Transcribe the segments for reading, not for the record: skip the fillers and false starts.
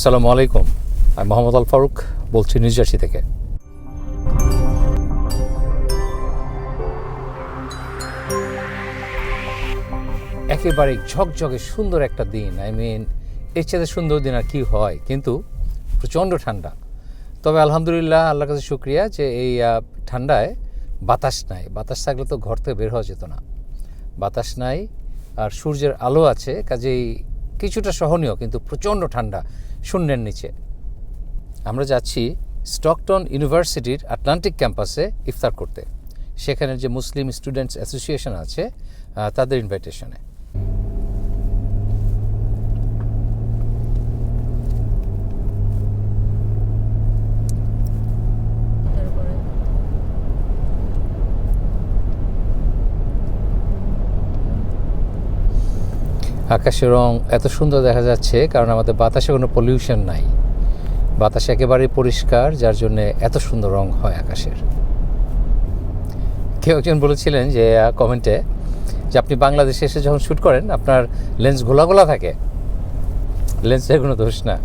আসসালামু আলাইকুম, আমি মোহাম্মদ আল ফারুক বলছি নিউ জার্সি থেকে। একেবারে ঝকঝকে সুন্দর একটা দিন, এর চেয়ে সুন্দর দিন আর কি হয়, কিন্তু প্রচণ্ড ঠান্ডা। তবে আলহামদুলিল্লাহ, আল্লাহর কাছে শুক্রিয়া যে এই ঠান্ডায় বাতাস নাই। বাতাস থাকলে তো ঘর থেকে বের হওয়া যেত না। বাতাস নাই আর সূর্যের আলো আছে, কাজেই কিছুটা সহনীয়, কিন্তু প্রচণ্ড ঠান্ডা শূন্যের নিচে। আমরা যাচ্ছি স্টকটন ইউনিভার্সিটির আটলান্টিক ক্যাম্পাসে ইফতার করতে, সেখানে যে মুসলিম স্টুডেন্টস অ্যাসোসিয়েশন আছে তাদের ইনভাইটেশনে। আকাশের রং এত সুন্দর দেখা যাচ্ছে কারণ আমাদের বাতাসে কোনো পলিউশন নাই, বাতাস একেবারেই পরিষ্কার, যার জন্য এত সুন্দর রং হয় আকাশের। কেউ একজন বলেছিলেন যে কমেন্টে যে আপনি বাংলাদেশে এসে যখন শ্যুট করেন আপনার লেন্স ঘোলা থাকে। লেন্সের কোনো দোষ না,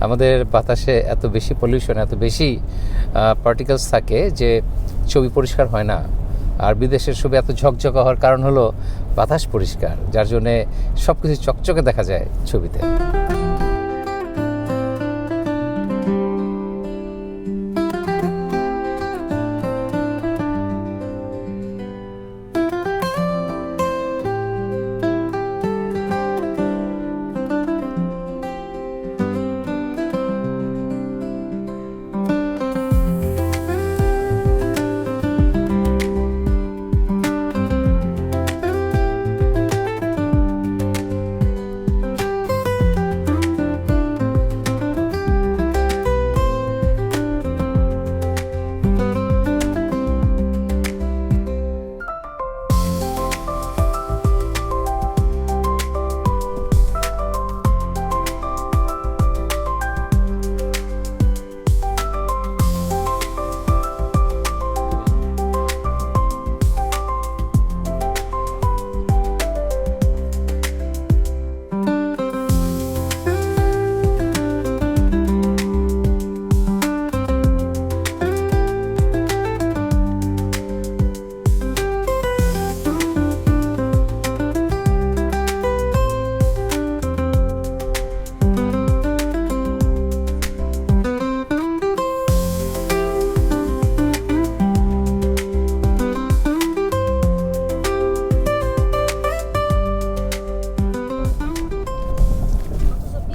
আমাদের বাতাসে এত বেশি পলিউশন, এত বেশি পার্টিকেলস থাকে যে ছবি পরিষ্কার হয় না। আর বিদেশের ছবি এত ঝকঝকে হওয়ার কারণ হলো বাতাস পরিষ্কার, যার জন্যে সব কিছু চকচকে দেখা যায় ছবিতে।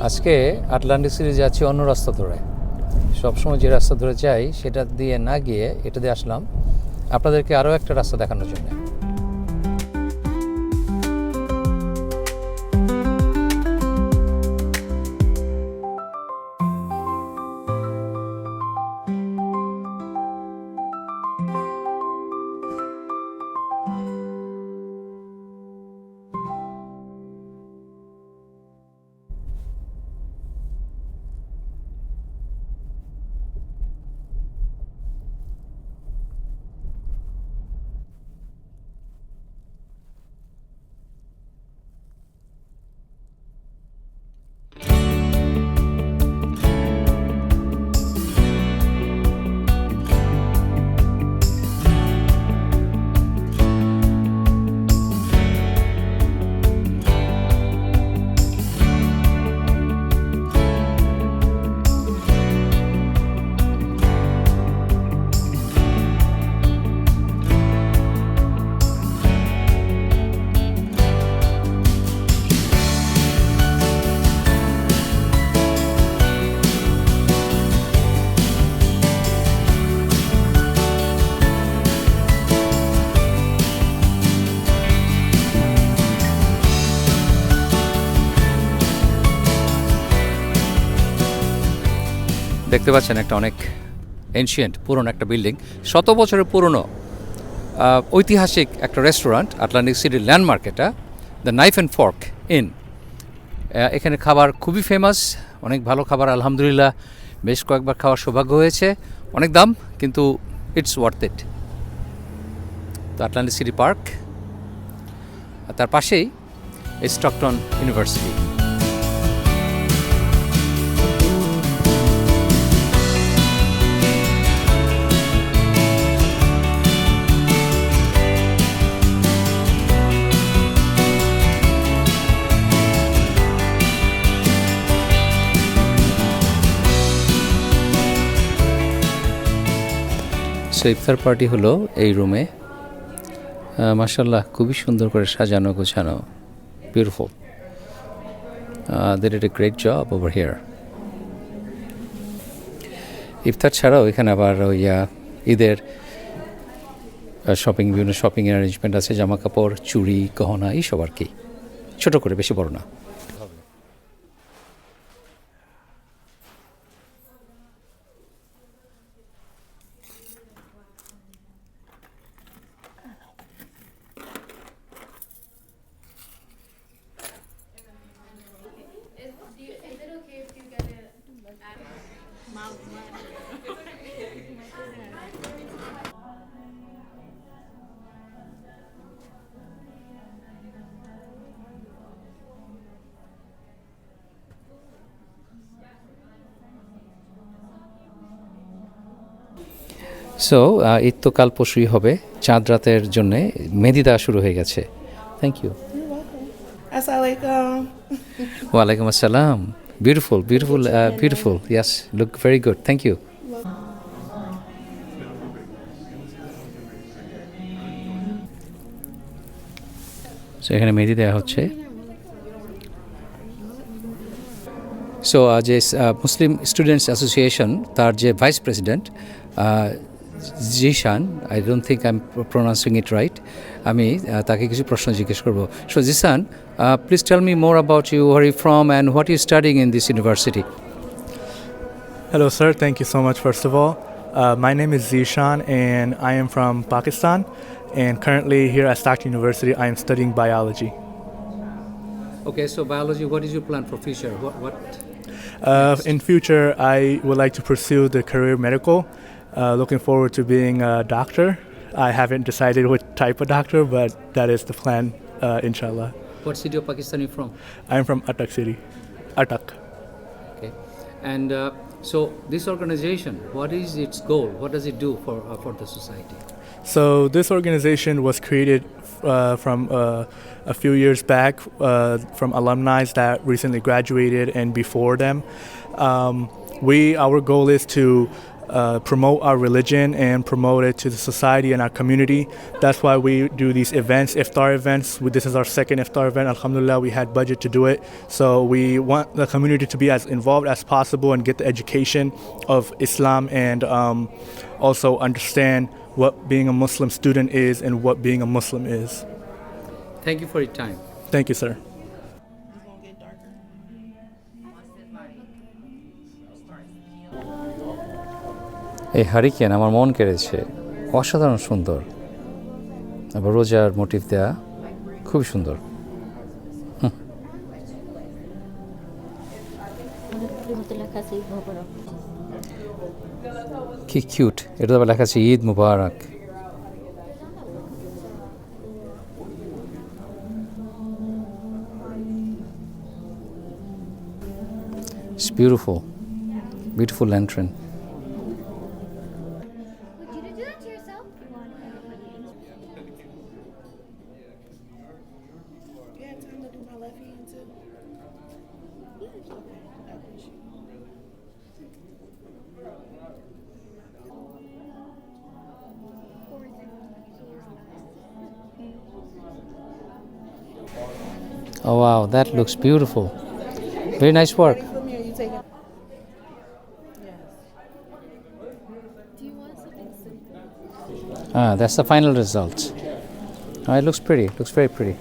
আজকে আটলান্টিক সিটি যাচ্ছি অন্য রাস্তা ধরে। সবসময় যে রাস্তা ধরে যাই সেটা দিয়ে না গিয়ে এটা দিয়ে আসলাম আপনাদেরকে আরও একটা রাস্তা দেখানোর জন্য। দেখতে পাচ্ছেন একটা অনেক এনশিয়েন্ট পুরনো একটা বিল্ডিং, 100 বছরের পুরনো ঐতিহাসিক একটা রেস্টুরেন্ট, আটলান্টিক সিটির ল্যান্ডমার্ক এটা, the knife and fork in. এখানে খাবার খুবই ফেমাস, অনেক ভালো খাবার আলহামদুলিল্লাহ, বেশ কয়েকবার খাওয়ার সৌভাগ্য হয়েছে। অনেক দাম, কিন্তু ইটস ওয়ার্থ ইট। তো আটলান্টিক সিটি পার্ক, আর তার পাশেই স্টকটন ইউনিভার্সিটি। সো ইফতার পার্টি হলো এই রুমে। মাশাল্লাহ, খুবই সুন্দর করে সাজানো গোছানো, beautiful. They did a great job over here. ইফতার ছাড়াও এখানে আবার ওই ঈদের বিভিন্ন শপিংয়ের অ্যারেঞ্জমেন্ট আছে, জামা কাপড়, চুড়ি, গহনা, এইসব আর কি, ছোটো করে, বেশি বড় না। সো ঈদ তো কাল পরশুই হবে, চাঁদ রাতের জন্যে মেহেদি দেওয়া শুরু হয়ে গেছে। Thank you. Assalamualaikum. ওয়ালাইকুম আসসালাম। Beautiful, beautiful, beautiful, yes, look very good, thank you. So এখানে মেহেদি দেওয়া হচ্ছে। সো যে মুসলিম স্টুডেন্টস অ্যাসোসিয়েশন, তার যে vice president Zeeshan, I don't think I am pronouncing it right, আমি তাকে কিছু প্রশ্ন জিজ্ঞেস করবো। So Zeeshan, please tell me more about you, where you from and what you studying in this university? Hello, sir. Thank you so much, first of all. My name is Zishan, and I am from Pakistan. And currently here at Stockton University, I am studying biology. Okay, so biology, what is your plan for future? What? In future, I would like to pursue the career medical. Looking forward to being a doctor. I haven't decided what type of doctor, but that is the plan, inshallah. What city of Pakistan are you from? I am from Attak city. Attak. Okay, and so this organization, what is its goal? What does it do for the society? So this organization was created from a few years back from alumni that recently graduated and before them. Our goal is to promote our religion and promote it to the society and our community. That's why we do these events, iftar events. This is our second iftar event. Alhamdulillah, we had budget to do it. So we want the community to be as involved as possible and get the education of Islam and also understand what being a Muslim student is and what being a Muslim is. Thank you for your time. Thank you, sir. এই hurricane আমার মন কেড়েছে, অসাধারণ সুন্দর, আবার রোজার motive দেয়া, খুবই সুন্দর। কি কিউট, এটা আবার লেখা আছে ঈদ মুবারক। It's beautiful, beautiful lantern. Would you do that to yourself? You have time to do my left hand too? Oh wow, that looks beautiful. Very nice work. For me, are you taking? Yes. Do you want something simple? That's the final result. It looks pretty, looks very pretty.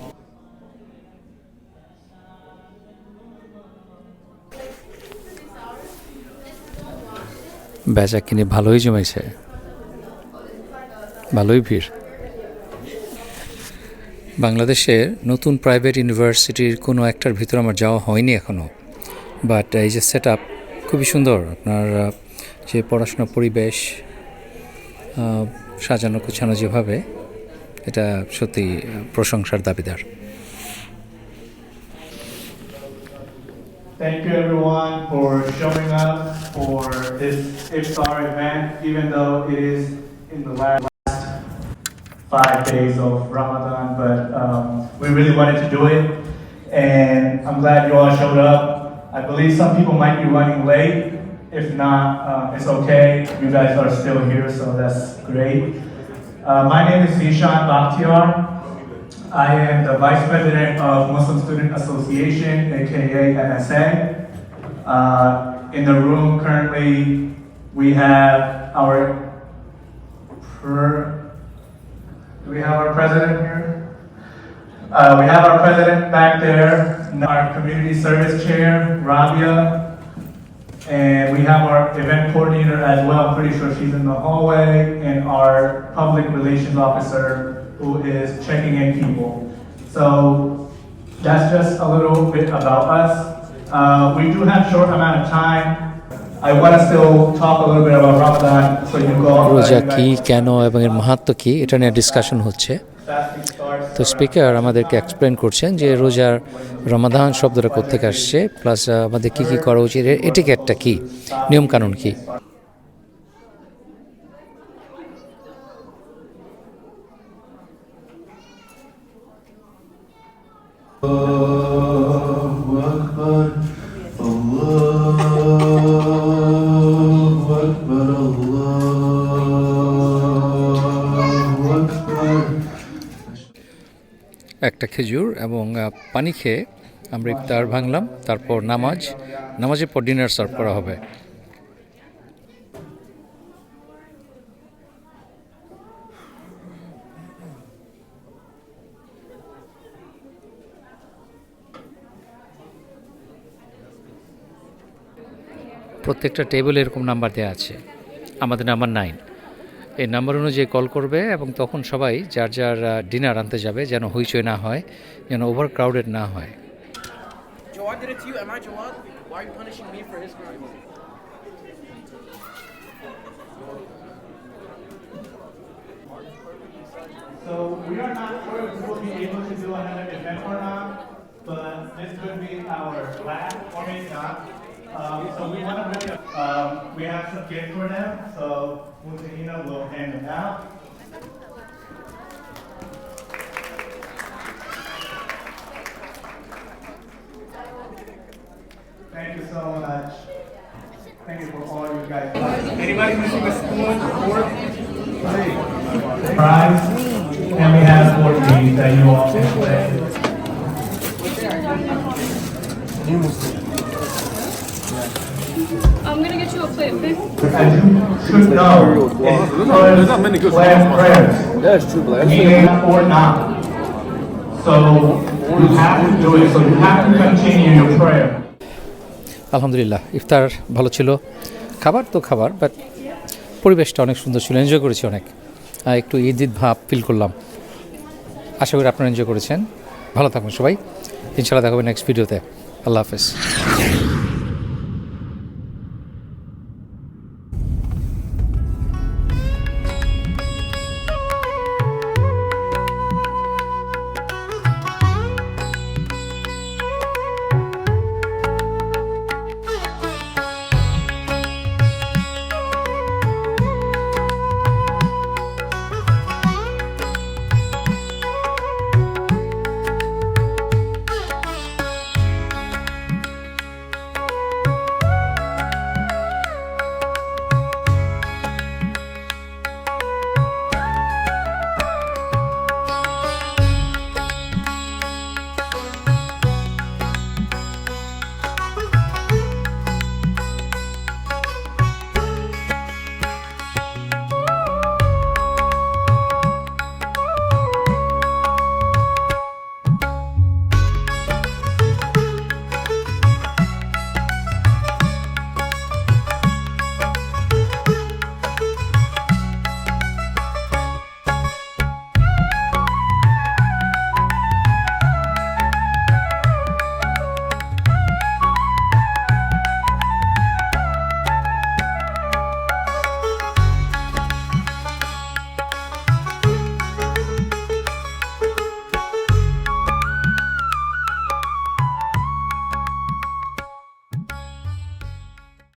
বেচা কিনে ভালোই জমেছে, ভালোই ভিড়। বাংলাদেশের নতুন private ইউনিভার্সিটির কোনো একটার ভিতরে আমার যাওয়া হয়নি এখনও, বাট এই যে সেট আপ খুবই সুন্দর। আপনার যে পড়াশোনার পরিবেশ, সাজানো গোছানো যেভাবে, এটা সত্যি প্রশংসার দাবিদার। Thank you everyone for showing up for this iftar event, even though it is in the last 5 days of Ramadan, but we really wanted to do it, and I'm glad you all showed up. I believe some people might be running late. If not, it's okay. You guys are still here, so that's great. My name is Zishan Bakhtiar. I am the Vice President of Muslim Student Association, aka MSA. In the room currently, we have do we have our president here? We have our president back there, our community service chair, Rabia, and we have our event coordinator as well. I'm pretty sure she's in the hallway, and our public relations officer who is checking in people. So that's just a little bit about us. We do have short amount of time. I want to still talk a little bit about Ramadan, so you go. রোজা কি, কেন এবং এর মাহাত্ম্য কি, এটা নিয়ে discussion হচ্ছে। তো স্পিকার আমাদেরকে এক্সপ্লেন করছেন যে রোজার রমাদান শব্দটা কোত্থেকে আসছে, প্লাস আমাদের কী কী করা উচিত, এটিকেটটা কী, নিয়মকানুন কী। একটা খেজুর এবং পানি খেয়ে আমরা ইফতার ভাঙলাম, তারপর নামাজের পর ডিনার সার্ভ করা হবে। প্রত্যেকটা টেবিলে এরকম নাম্বার দেওয়া আছে, আমাদের নাম্বার 9। এই নাম্বার অনুযায়ী কল করবে এবং তখন সবাই যার যার ডিনার আনতে যাবে, যেন হইচই না হয়, যেন ওভার ক্রাউডেড না হয়। Jawad did it to you? Am I Jawad? Why are you punishing me for his crime? So we are not sure if we'll be able to do another event or not, but this could be our last or maybe not. So we want to really, we have some gifts for them, so Mutanina will hand them out. Thank you so much. Thank you for all you guys. Anybody missing a spoon or fork? Prize. And we have 14 that you all can play. I'm gonna get you a plate, okay? As you should know, it's last prayers. That's true, but Meaning or not. So you have to do it. So you have to continue your prayer. আলহামদুলিল্লাহ, ইফতার ভালো ছিল। খাবার তো খাবার, but পরিবেশটা অনেক সুন্দর ছিল, এনজয় করেছি অনেক। একটু ঈদ ভাব ফিল করলাম। আশা করি আপনারা এনজয় করেছেন। ভালো থাকুন সবাই, ইনশাআল্লাহ দেখা হবে নেক্সট ভিডিওতে। আল্লাহ হাফেজ।